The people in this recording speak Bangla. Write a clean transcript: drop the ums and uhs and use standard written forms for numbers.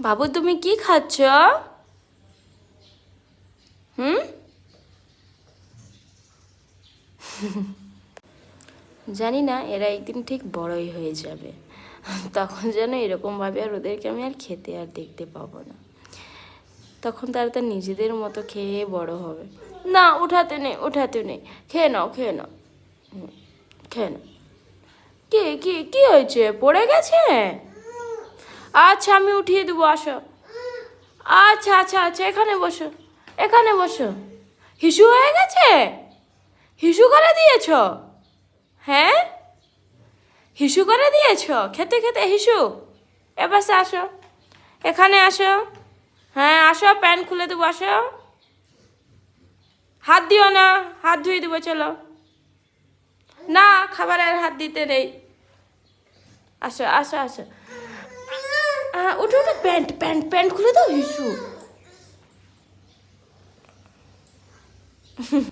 বাবু তুমি কি খাচ্ছ? হুম? জানি না এরা একদিন ঠিক বড়ই হয়ে যাবে, তখন যেন এরকমভাবে আর ওদেরকে আমি আর খেতে আর দেখতে পাবো না। তখন তারা তার নিজেদের মতো খেয়ে বড় হবে। না, উঠাতে নেই, উঠাতে নেই, খেয়ে নাও, খেয়ে নাও, খেয়ে নাও। কি কি কি হয়েছে, পড়ে গেছে? আচ্ছা আমি উঠিয়ে দেবো, আসো। আচ্ছা আচ্ছা আচ্ছা, এখানে বসো, এখানে বসো। হিসু হয়ে গেছে? হিসু করে দিয়েছ? হ্যাঁ, হিসু করে দিয়েছ খেতে খেতে হিসু? এবার আসো, এখানে আসো। হ্যাঁ আসো, প্যান্ট খুলে দেবো, আসো। হাত দিও না, হাত ধুয়ে দেবো, চলো। না, খাবার আর হাত দিতে নেই। আসো আসো আসো। উঠো উঠো, প্যান্ট প্যান্ট প্যান্ট খুলে দাও হিসু।